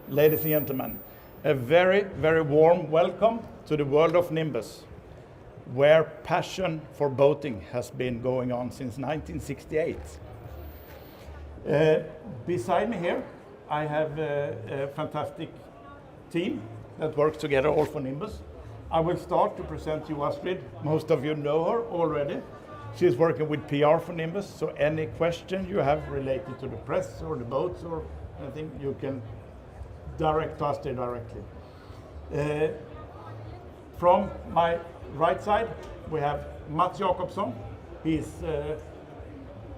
ladies and gentlemen, a very, very warm welcome to the world of Nimbus, where passion for boating has been going on since 1968. Beside me here, I have a fantastic team that works together all for Nimbus. I will start to present you Astrid. Most of you know her already. She's working with PR for Nimbus, so any question you have related to the press or the boats or anything, you can direct to Astrid directly. From my right side, we have Mats Jakobsson. He's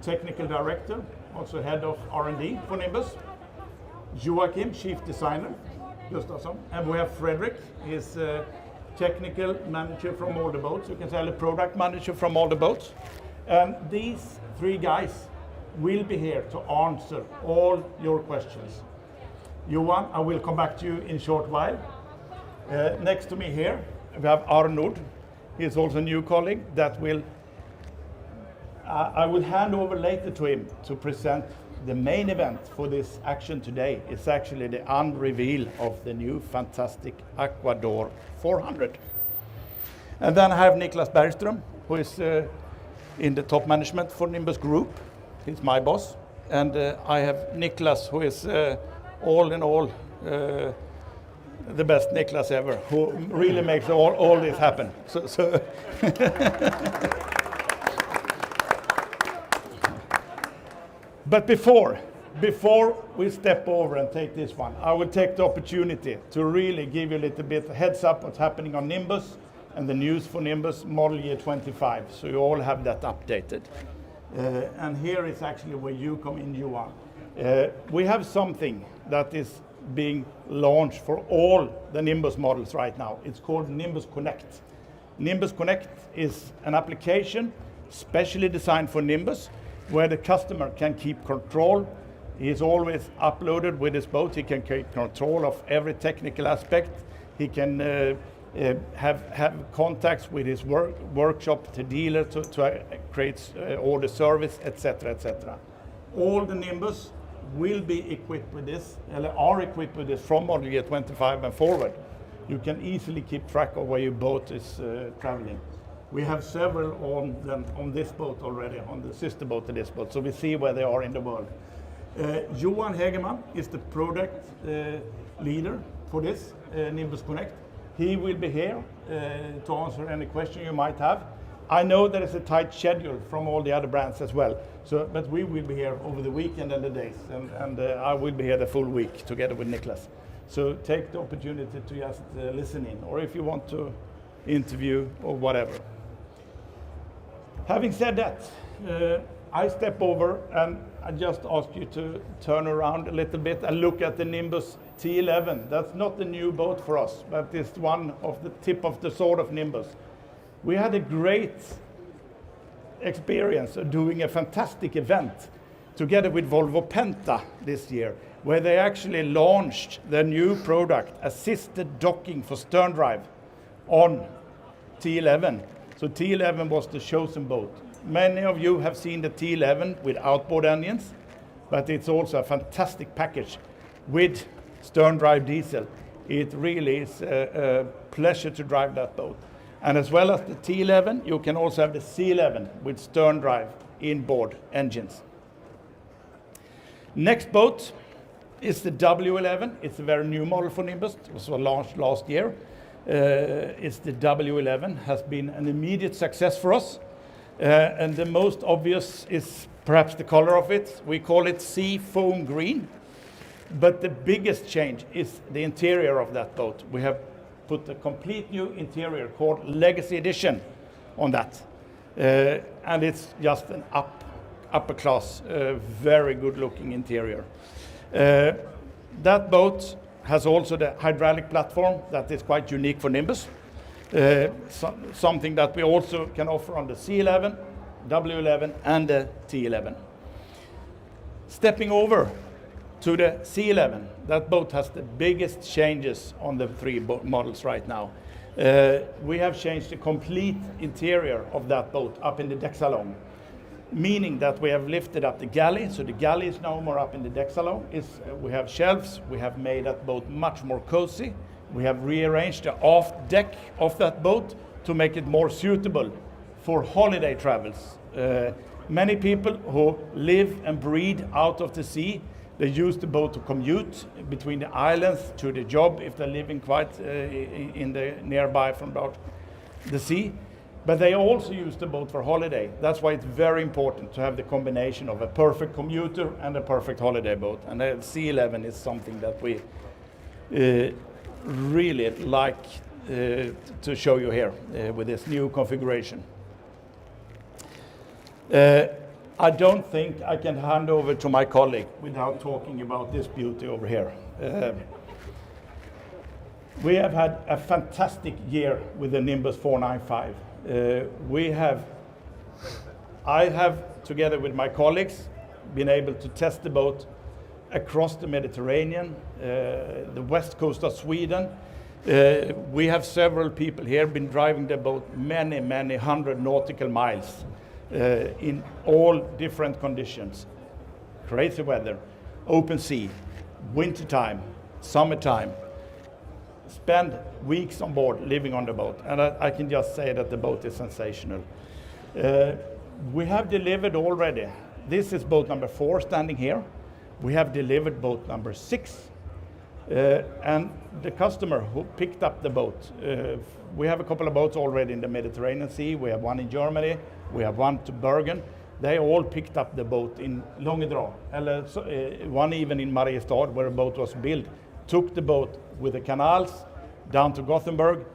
technical director, also head of R&D for Nimbus. Joachim, chief designer, Gustafsson. And we have Fredrik, he's technical manager from all the boats. You can say a product manager from all the boats. And these three guys will be here to answer all your questions. Johan, I will come back to you in a short while. Next to me here, we have Arnold. He's also a new colleague that will, I will hand over later to him to present the main event for this action today. It's actually the unveil of the new fantastic Aquador 400. And then I have Niklas Bergström, who is in the top management for Nimbus Group. He's my boss. And I have Niklas, who is all in all the best Niklas ever, who really makes all this happen. So But before we step over and take this one, I will take the opportunity to really give you a little bit heads up what's happening on Nimbus and the news for Nimbus model year 25, so you all have that updated. And here is actually where you come in, Johan. We have something that is being launched for all the Nimbus models right now. It's called Nimbus Connect. Nimbus Connect is an application specially designed for Nimbus, where the customer can keep control. He is always uploaded with his boat. He can keep control of every technical aspect. He can have contacts with his workshop, the dealer, to create order service, etc., etc. All the Nimbus will be equipped with this, are equipped with this from model year 25 and forward. You can easily keep track of where your boat is traveling. We have several on this boat already, on the sister boat to this boat, so we see where they are in the world. Johan Hegeman is the product leader for this, Nimbus Connect. He will be here to answer any question you might have. I know there is a tight schedule from all the other brands as well, but we will be here over the weekend and the days, and I will be here the full week together with Niklas. So take the opportunity to just listen in, or if you want to interview or whatever. Having said that, I step over and I just ask you to turn around a little bit and look at the Nimbus T11. That's not the new boat for us, but it's one of the tip of the sword of Nimbus. We had a great experience of doing a fantastic event together with Volvo Penta this year, where they actually launched their new product, assisted docking for stern drive, on T11. So T11 was the chosen boat. Many of you have seen the T11 with outboard engines, but it's also a fantastic package with stern drive diesel. It really is a pleasure to drive that boat. And as well as the T11, you can also have the C11 with stern drive inboard engines. Next boat is the W11. It's a very new model for Nimbus. It was launched last year. It's the W11, has been an immediate success for us. And the most obvious is perhaps the color of it. We call it sea foam green. But the biggest change is the interior of that boat. We have put a complete new interior called Legacy Edition on that. And it's just an upper class, very good looking interior. That boat has also the hydraulic platform that is quite unique for Nimbus. Something that we also can offer on the C11, W11 and the T11. Stepping over to the C11, that boat has the biggest changes on the three models right now. We have changed the complete interior of that boat up in the deck salon. meaning that we have lifted up the galley. So the galley is no more up in the deck salon. We have shelves. We have made that boat much more cozy. We have rearranged the aft deck of that boat to make it more suitable for holiday travels. Many people who live and breathe out of the sea, they use the boat to commute between the islands to the job if they're living quite in the nearby from about the sea. But they also use the boat for holiday. That's why it's very important to have the combination of a perfect commuter and a perfect holiday boat. And the C11 is something that we really like to show you here with this new configuration. I don't think I can hand over to my colleague without talking about this beauty over here. We have had a fantastic year with the Nimbus 495. I have, together with my colleagues, been able to test the boat across the Mediterranean, the west coast of Sweden. We have several people here been driving the boat many hundred nautical miles in all different conditions. Crazy weather, open sea, winter time, summertime. Spend weeks on board living on the boat, and I can just say that the boat is sensational. We have delivered already. This is boat number 4 standing here. We have delivered boat number 6, and the customer who picked up the boat, we have a couple of boats already in the Mediterranean Sea. We have one in Germany, we have one to Bergen. They all picked up the boat in Långedrag, one even in Mariestad where a boat was built, took the boat with the canals down to Gothenburg,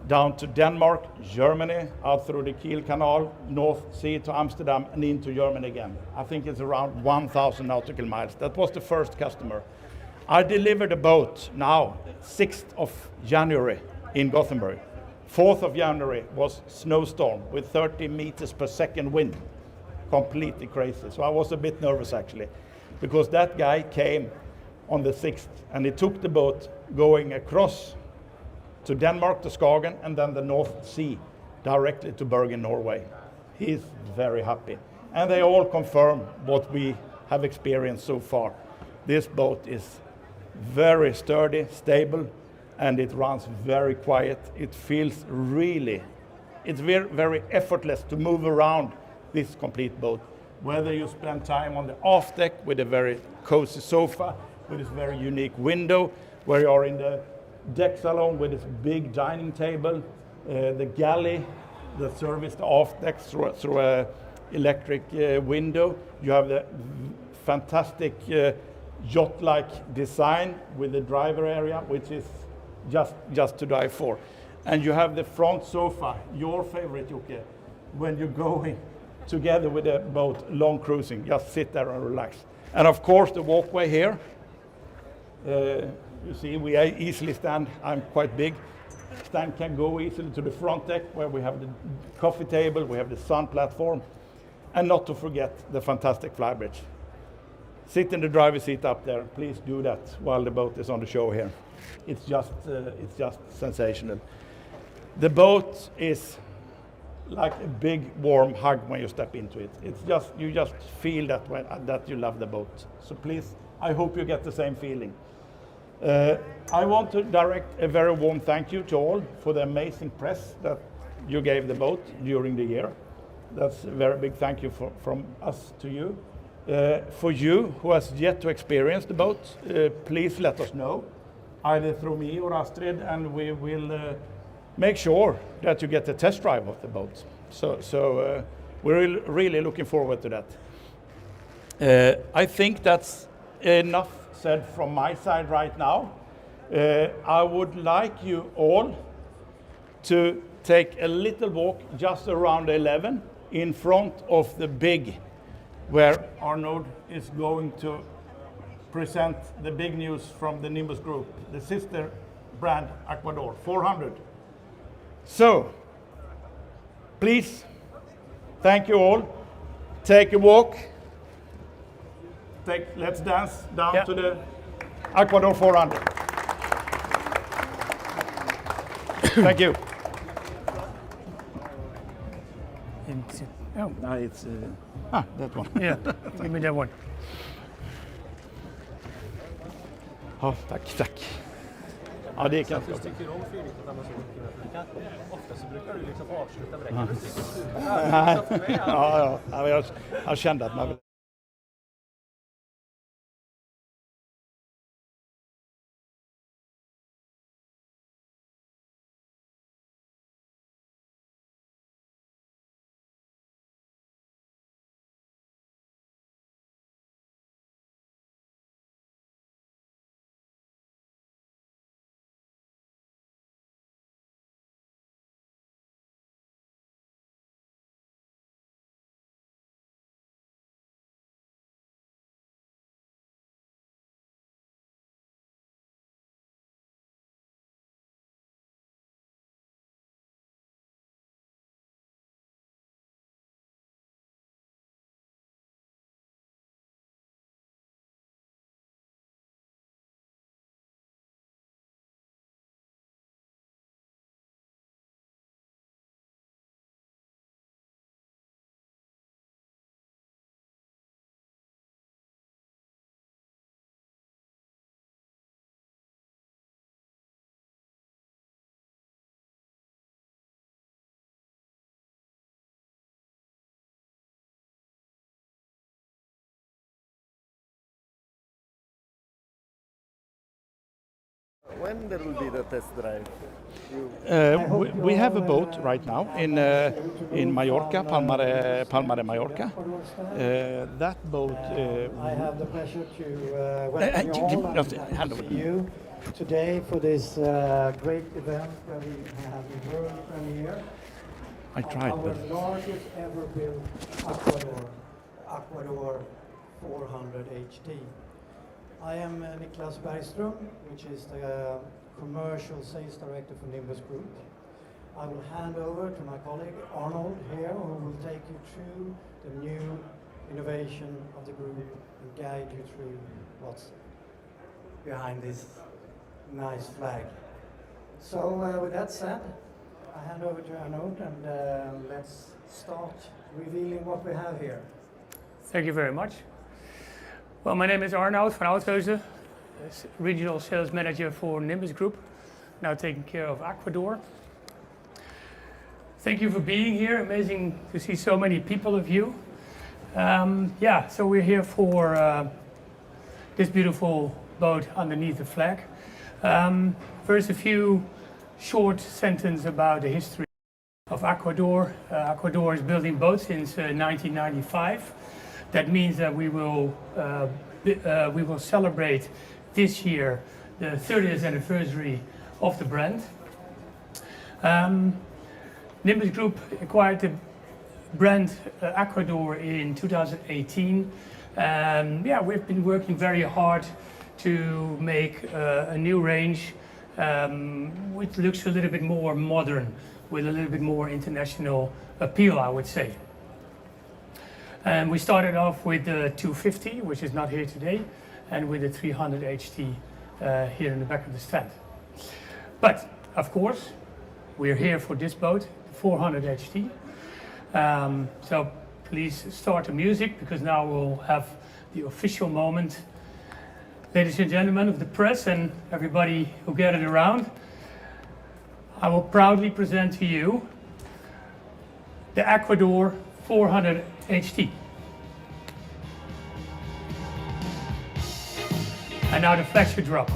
down to Denmark, Germany, out through the Kiel Canal, North Sea to Amsterdam, and into Germany again. I think it's around 1,000 nautical miles. That was the first customer. I delivered a boat now, 6th of January in Gothenburg. 4th of January was snowstorm with 30 meters per second wind. Completely crazy. So I was a bit nervous actually, because that guy came on the 6th and he took the boat going across to Denmark, to Skagen, and then the North Sea, directly to Bergen, Norway. He's very happy. And they all confirm what we have experienced so far. This boat is very sturdy, stable, and it runs very quiet. It feels really, it's very, very effortless to move around this complete boat. Whether you spend time on the aft deck with a very cozy sofa, with this very unique window, where you are in the deck salon with this big dining table, the galley that serves the aft deck through a electric window. You have the fantastic yacht-like design with the driver area, which is just to die for. And you have the front sofa, your favorite, Jocke, when you're going together with the boat long cruising. Just sit there and relax. And of course the walkway here. You see, we easily stand. I'm quite big. Stand can go easily to the front deck where we have the coffee table, we have the sun platform, and not to forget the fantastic flybridge. Sit in the driver's seat up there. Please do that while the boat is on the show here. It's just sensational. The boat is like a big warm hug when you step into it. It's just, you just feel that you love the boat. So please, I hope you get the same feeling. I want to direct a very warm thank you to all for the amazing press that you gave the boat during the year. That's a very big thank you from us to you. For you who has yet to experience the boat, please let us know, either through me or Astrid, and we will make sure that you get a test drive of the boat. So we're really looking forward to that. I think that's enough said from my side right now. I would like you all to take a little walk just around 11 in front of the big, where Arnold is going to present the big news from the Nimbus Group, the sister brand Aquador 400. So, please, thank you all. Take a walk. Let's dance down to the Aquador 400. Thank you. Oh. No, it's that one. Yeah, give me that one. Ja, tack. Ja, det kan jag. Tycker du om Fredrik att han har så mycket? För du kan, ofta så brukar du liksom avsluta med det. Ja, jag kände att man vill. when there will be the test drive? We have a boat right now in Mallorca, Palma de Mallorca. That boat. I have the pleasure to welcome you today for this great event where we have the world premiere. I tried, Our but largest ever built Aquador 400 HD. I am Niklas Bergström, which is the commercial sales director for Nimbus Group. I will hand over to my colleague Arnold here, who will take you through the new innovation of the group and guide you through what's behind this nice flag. So with that said, I hand over to Arnold and let's start revealing what we have here. Thank you very much. Well, my name is Arnoud van Oudhuizen, Regional Sales Manager for Nimbus Group, now taking care of Aquador. Thank you for being here. Amazing to see so many people of you. So we're here for this beautiful boat underneath the flag. First, a few short sentences about the history of Aquador. Aquador is building boats since 1995. That means that we will celebrate this year the 30th anniversary of the brand. Nimbus Group acquired the brand Aquador in 2018. We've been working very hard to make a new range which looks a little bit more modern, with a little bit more international appeal, I would say. And we started off with the 250, which is not here today, and with the 300 HT here in the back of the stand. But of course, we're here for this boat, the 400 HT. So please start the music, because now we'll have the official moment. Ladies and gentlemen of the press and everybody who gathered around, I will proudly present to you the Aquador 400 HT. And now the flag should drop.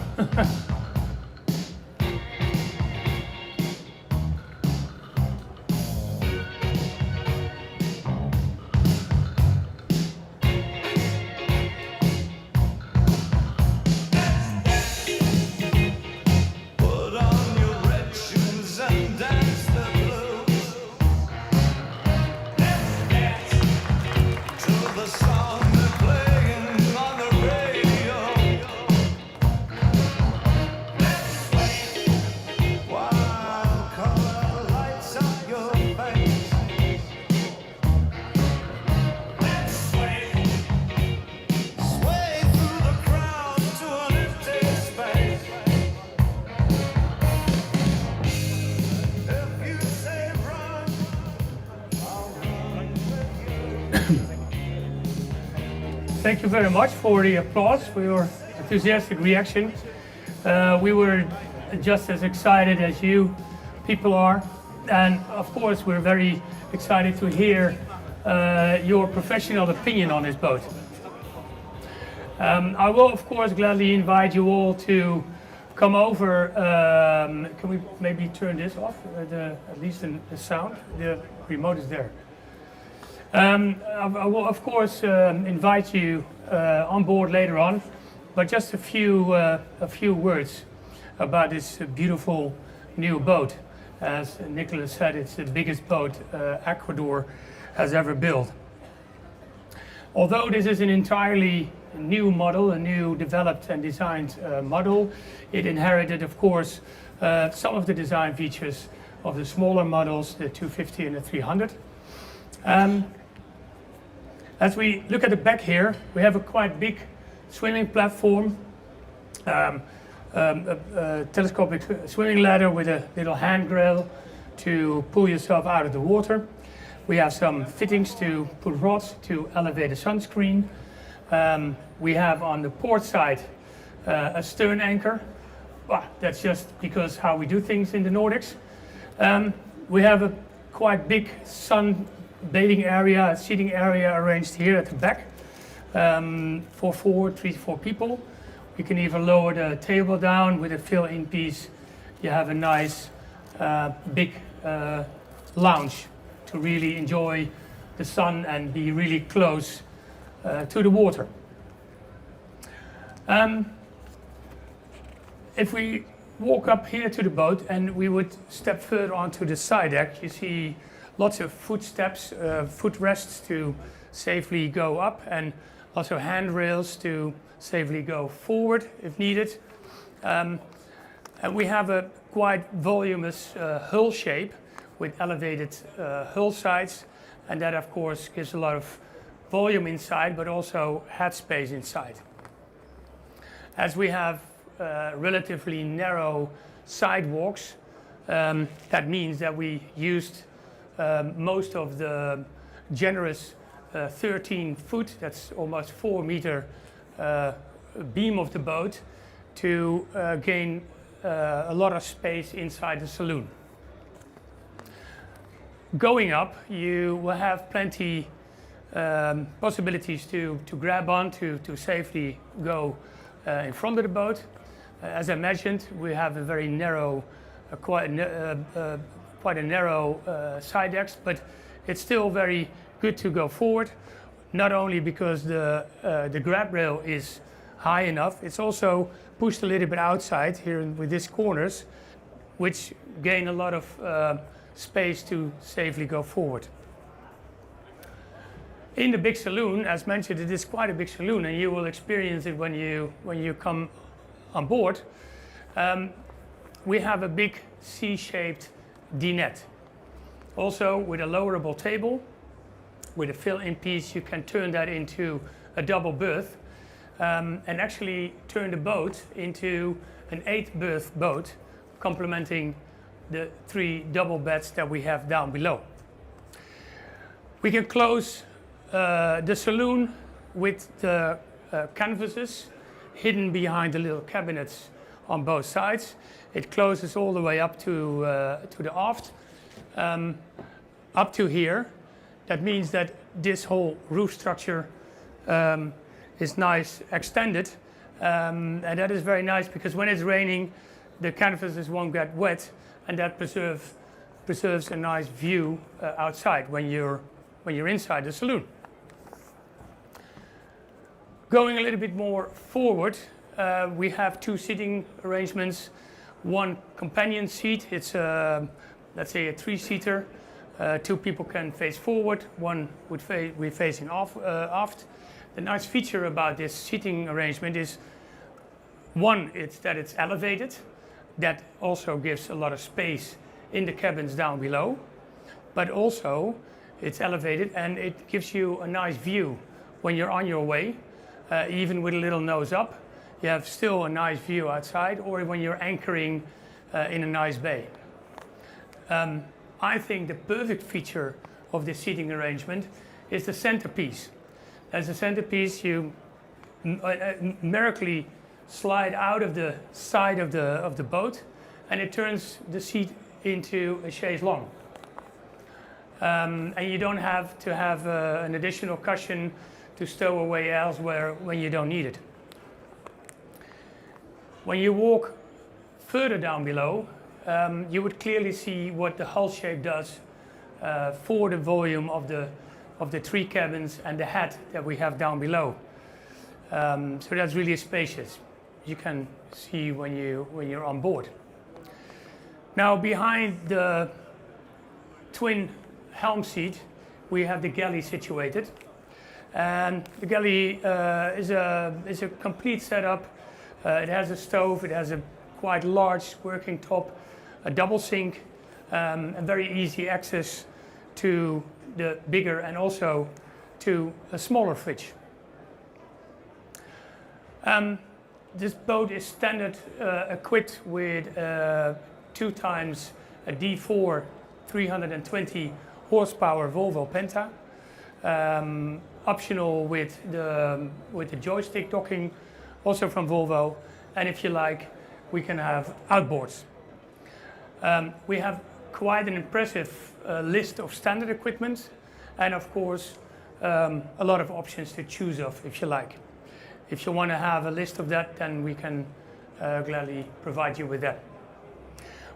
thank you very much for the applause, for your enthusiastic reaction. We were just as excited as you people are, and of course we're very excited to hear your professional opinion on this boat. I will of course gladly invite you all to come over. Can we maybe turn this off, at least the sound? The remote is there. I will of course invite you on board later on, but just a few words about this beautiful new boat. As Nicholas said, it's the biggest boat Aquador has ever built. Although this is an entirely new model, a new developed and designed model, it inherited, of course, some of the design features of the smaller models, the 250 and the 300. As we look at the back here, we have a quite big swimming platform, a telescopic swimming ladder with a little handrail to pull yourself out of the water. We have some fittings to put rods to elevate the sunscreen. We have on the port side a stern anchor. Well, that's just because how we do things in the Nordics. We have a quite big sun bathing area, a seating area arranged here at the back for 3 to 4 people. You can even lower the table down with a fill-in piece. You have a nice big lounge to really enjoy the sun and be really close to the water. If we walk up here to the boat and we would step further onto the side deck, you see lots of footsteps, footrests to safely go up, and also handrails to safely go forward if needed. And we have a quite voluminous hull shape with elevated hull sides, and that of course gives a lot of volume inside, but also head space inside. As we have relatively narrow sidewalks, that means that we used most of the generous 13 foot, that's almost 4 meter beam of the boat to gain a lot of space inside the saloon. Going up, you will have plenty possibilities to grab on to safely go in front of the boat. As I mentioned, we have a very narrow, quite a narrow side decks, but it's still very good to go forward. Not only because the grab rail is high enough, it's also pushed a little bit outside here with these corners, which gain a lot of space to safely go forward. In the big saloon, as mentioned, it is quite a big saloon, and you will experience it when you come on board. We have a big C-shaped dinette. Also with a lowerable table, with a fill-in piece, you can turn that into a double berth and actually turn the boat into an 8-berth boat, complementing the 3 double beds that we have down below. We can close the saloon with the canvases hidden behind the little cabinets on both sides. It closes all the way up to the aft, up to here. That means that this whole roof structure is nice extended, and that is very nice because when it's raining, the canvases won't get wet, and that preserves a nice view outside when you're inside the saloon. Going a little bit more forward, we have 2 seating arrangements. One companion seat, it's let's say a 3-seater. 2 people can face forward, one would be facing aft. The nice feature about this seating arrangement is, one, it's that it's elevated. That also gives a lot of space in the cabins down below. But also, it's elevated and it gives you a nice view when you're on your way. Even with a little nose up, you have still a nice view outside, or when you're anchoring in a nice bay. I think the perfect feature of this seating arrangement is the centerpiece. As a centerpiece, you numerically slide out of the side of the boat, and it turns the seat into a chaise longue. And you don't have to have an additional cushion to stow away elsewhere when you don't need it. When you walk further down below, you would clearly see what the hull shape does for the volume of the three cabins and the head that we have down below. So that's really spacious. You can see when you're on board. Now behind the twin helm seat, we have the galley situated, and the galley is a complete setup. It has a stove, it has a quite large working top, a double sink, and very easy access to the bigger and also to a smaller fridge. This boat is standard equipped with 2 times a D4 320 horsepower Volvo Penta, optional with the joystick docking, also from Volvo, and if you like, we can have outboards. We have quite an impressive list of standard equipment, and of course a lot of options to choose of if you like. If you want to have a list of that, then we can gladly provide you with that.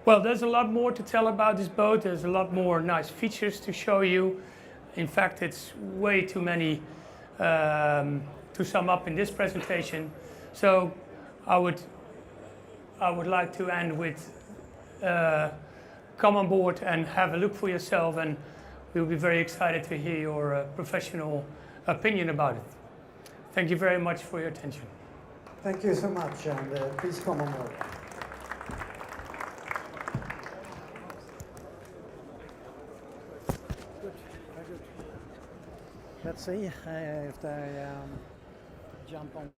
Well, there's a lot more to tell about this boat. There's a lot more nice features to show you. In fact, it's way too many to sum up in this presentation. So I would like to end with come on board and have a look for yourself, and we'll be very excited to hear your professional opinion about it. Thank you very much for your attention. Thank you so much, and please come on board. Let's see if they jump on.